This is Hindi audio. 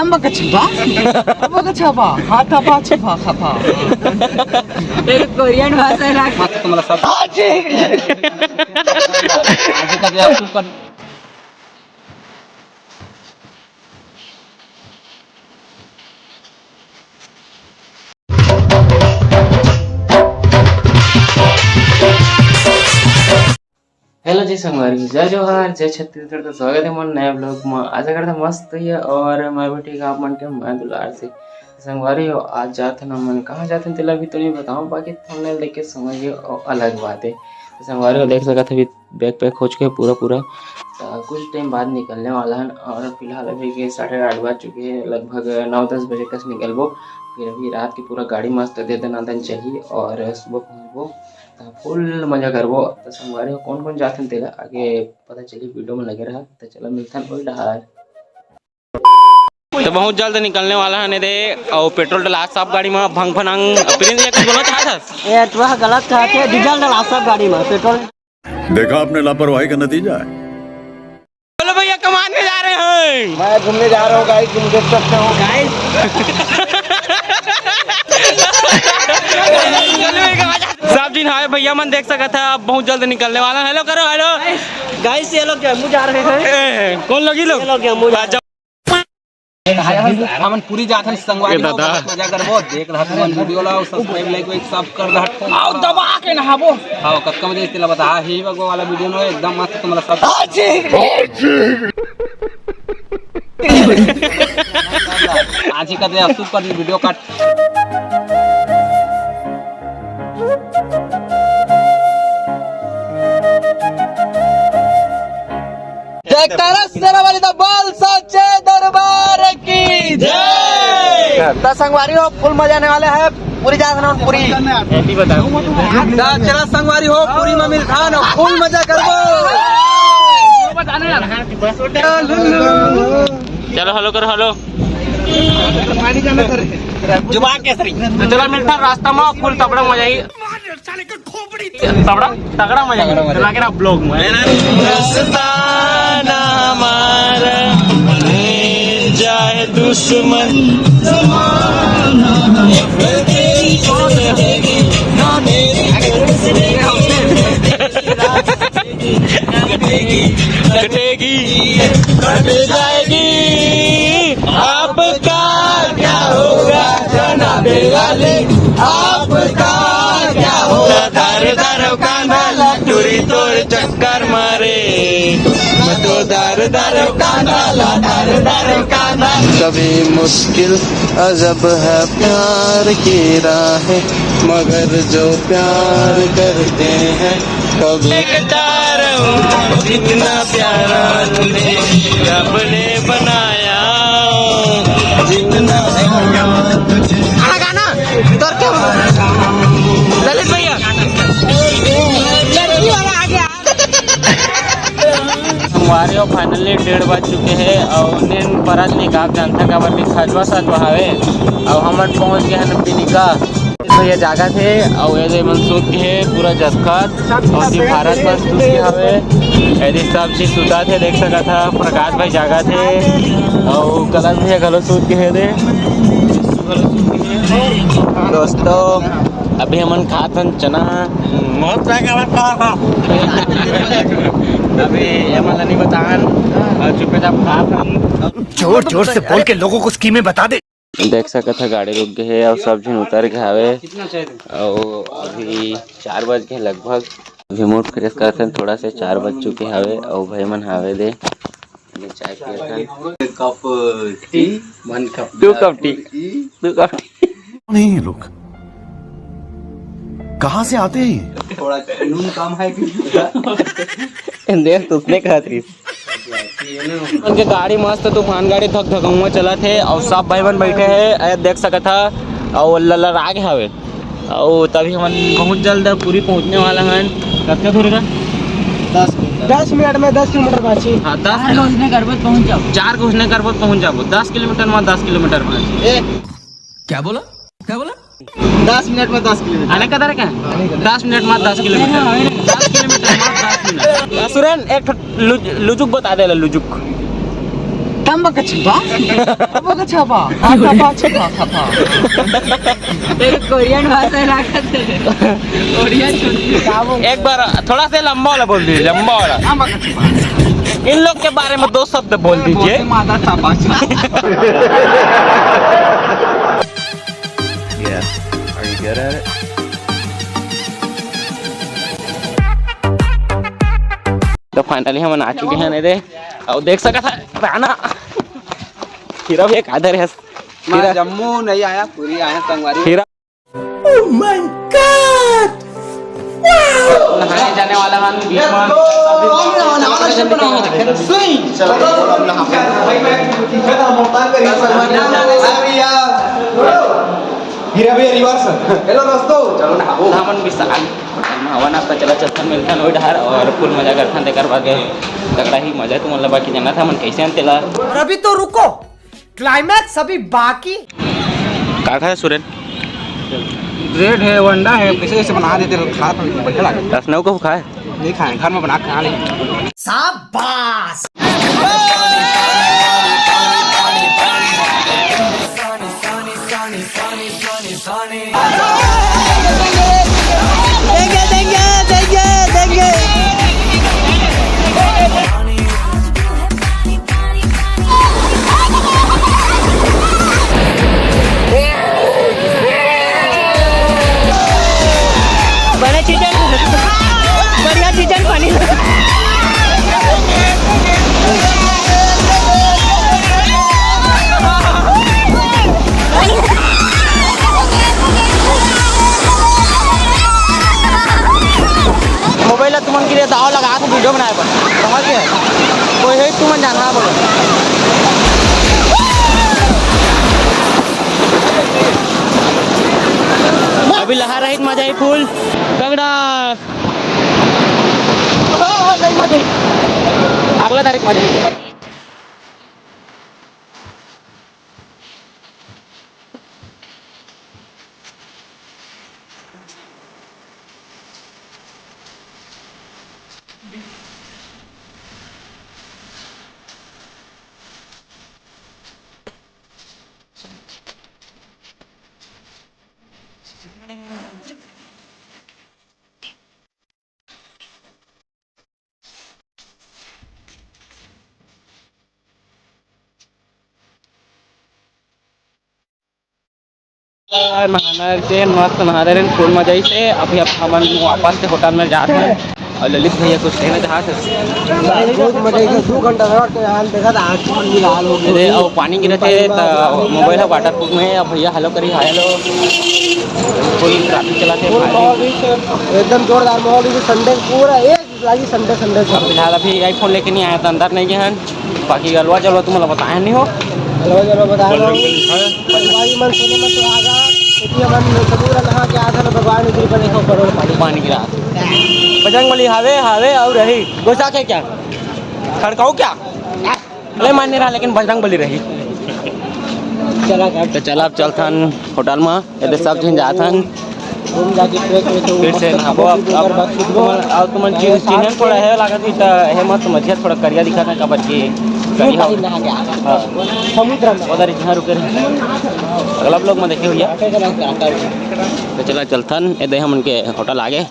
Tambah kecipa, apa kecipa? Hata apa cipa apa? एक कोरियन भाषा है Masa तुम्हाला सब आजी का दिया ऊपर हेलो जी संगवारी, जय जोहार, जय छत्तीसगढ़। तो स्वागत है मन नए ब्लॉग में। आशा करता मस्त है और मैं भी ठीक आप मन के मैं दुलार से संगवारी हो। आज जाते ना मन कहाँ जाते हैं अभी तो नहीं बताऊँ, बाकी थंबनेल देख के समझिए और अलग बात है। तो संगवारी हो देख सकते अभी बैग पैक हो चुके हैं पूरा तो कुछ टाइम बाद निकलने वाला है। और फिलहाल अभी के 8:30 बज चुके हैं, लगभग 9-10 बजे तक निकलबो। फिर अभी रात की पूरा गाड़ी मस्त दे देना चाहिए और सुबह पहुँचबो फुल मजा करबो। तो संगवारी हो कौन कौन जाते हैं तेला आगे पता चली, वीडियो में लगे रहा। तो चलो मिलता है डहार। तो बहुत जल्द निकलने वाला है दे और पेट्रोल डला सब गाड़ी में भंग भनंग प्रिंस ये कुछ बोला था ये तो गलत था कि डीजल डला सब गाड़ी में पेट्रोल। देखा आपने लापरवाही का नतीजा है। बोलो भैया कमाने जा रहे हैं। मैं घूमने जा रहा हूँ गाइस, तुम देख सकते हो गाइस। सब दिन हाय भैया मन देख सका था, अब बहुत जल्द निकलने वाला। हेलो करो हेलो गाइस ये लोग जम्मू जा रहे हैं। कौन लगी लोग? ये लोग जम्मू जा रहे हैं। हमन पूरी जात हन संगवारी हो, मजा करबो। देख रहा तुमन वीडियो ला सब्सक्राइब लाइक वाइक सब कर दहट आओ दबा के नहाबो। हां कतका मजा इतला बता ही बगो वाला वीडियो नो एकदम मस्त तुम्हारा सब आज ही कर दे सुपर वीडियो काट। जय तारा शेरावाली दा बोल सच्चे दरबार की जय। तो संगवारी हो फुल मजा आने वाले है, पूरी जा रहा पूरी चला संगवारी हो पूरी में मिल खान फुल मजा करबो। चलो हेलो करो हेलो जुबा केसरी। तो चलो मिलता रास्ता में फुल तगड़ा मजा ही तगड़ा मजा ही ब्लॉग में जाए दुश्मन कटेगी कट जाएगी, आपका क्या होगा जनाबे वाले, आपका क्या होगा। दर दर कांधा टूरी तोर चक्कर मारे तो दर दर कांधा दर दर कांधा। कभी मुश्किल अजब है प्यार की राहें, मगर जो प्यार करते हैं कभी जितना प्यारा तुझे रब ने बनाया, जितना गाना ललित भैया हमारे फाइनली 1:30 बज चुके हैं और उन्हें परत निकाह जानता का बल्कि सजवा सजवा हवे और हम पहुँच गए हैं बिनिका। भैया जागा थे और ये मनसूख के है पूरा जसखत और भारत में सूत के हवे यदि सब चीज सुता थे देख सका था। प्रकाश भाई जागा थे और कलर भैया गलो सूत के है दे दोस्तों। अभी हमन खातन चना अभी हमन नहीं बतान और चुपचाप खातन जोर जोर से बोल के लोगों को स्कीमें बता दे। देख सका था गाड़ी रुक गए है और सब झन उतर के हवे और अभी 4 बज गए लगभग। अभी मूड फ्रेश करते हैं थोड़ा से, 4 बज चुके हवे और भाई मन हवे दे चाय पिए cup T 1 cup 2 cup T 2 cup T. नहीं ये लोग कहाँ से आते हैं? थोड़ा नून कम है देख तुमने कहा थी उनके गाड़ी मस्त तूफान गाड़ी धक धकवा चला थे और सब भाई बन बैठे हैं देख सका था और ललर आगे हवे और तभी हम बहुत जल्द पूरी पहुंचने वाला है। कब दूर का 10 मिनट में 10 किलोमीटर बाची। हाँ 10 घुसने करबत पहुंच जाओ, 4 घुसने करबत पहुंच जाओ 10 किलोमीटर में 10 किलोमीटर में। क्या बोला 10 मिनट में 10 किलोमीटर आने का क्या 10 मिनट में 10 किलोमीटर 10 किलोमीटर में 10 मिनट। सुरेन एक लुजुक बता दे लुजुक तंबक छपा तंबक छपा छपा कोरियन भाषा लागत कोरियन एक बार थोड़ा सा लंबा वाला बोल दीजिए, लंबा वाला। तंबक छपा इन लोग के बारे में 2 शब्द बोल दीजिए। माता छपा तो फाइनली हम आ चुके हैं नहीं और देख सका था राना हीरा भी एक आधर है। मैं जम्मू नहीं आया, पूरी आया संगवारी। हीरा नहाने जाने वाला हम बीच में हेलो दोस्तों, चलो नहाओ। हमन विशाल हवा नाश्ता चला चलथन मिलथन ओइ डहर और फुल मजा करथन तेकर बागे तगड़ा ही मजा तुम मतलब बाकी जाना था मन कैसे अंतेला। और अभी तो रुको, क्लाइमैक्स अभी बाकी। का खा सुरेन? ब्रेड है, अंडा है, कैसे कैसे बना देते लोग, खा बढ़िया लगे। रसनऊ को खाए नहीं खाए, घर में बना के खा लेंगे। शाबाश। देंगे। बड़े चीजें बढ़िया चीजें पानी मोबाइल तुमन के लिए दाव लगा के वीडियो बनाए बन समझ गए कोई है तुमन जाना बोलो। अभी लहा रही मजा ही फुल तगड़ा। अगला तारीख मजा मस्त नहा रहे फुल मजा ही से। अभी अब हम वापस से होटल में जाते हैं और ललित भैया कुछ कहना चाहते बहुत मजा आई 2 घंटा हाल देखा था, आँख मन भी लाल हो गए। और पानी गिरे थे तो मोबाइल है वाटर प्रूफ में। अब भैया हेलो करी हाय लो फुल ट्रैफिक चला थे एकदम जोरदार माहौल। संडे पूरा एक लागी संडे फिलहाल अभी आईफोन लेके नहीं आया था, अंदर नहीं गए हैं। बाकी गलवा जलवा तुम बताया नहीं हो चलो बता रहा हूँ भाई मन सोने में तो आगा इतनी मन सबूरा नहा के आधा ना भगवान गिर पर देखो करोड़ पानी गिरा बजरंग बली हावे और रही गोसा के क्या खड़काऊ क्या अरे मान नहीं रहा लेकिन बजरंग बली रही। तो चला अब चलथन होटल में यदि सब चीज जाथन घूम जाके फिर से नहाबो। अब तुम चिन्हन थोड़ा है लागत है मत मझिया थोड़ा करिया दिखा था कबर की समुद्र में उधर यहाँ रुके अगला लोग में देखे भैया। तो चला चलथन ये हमन के होटल आगे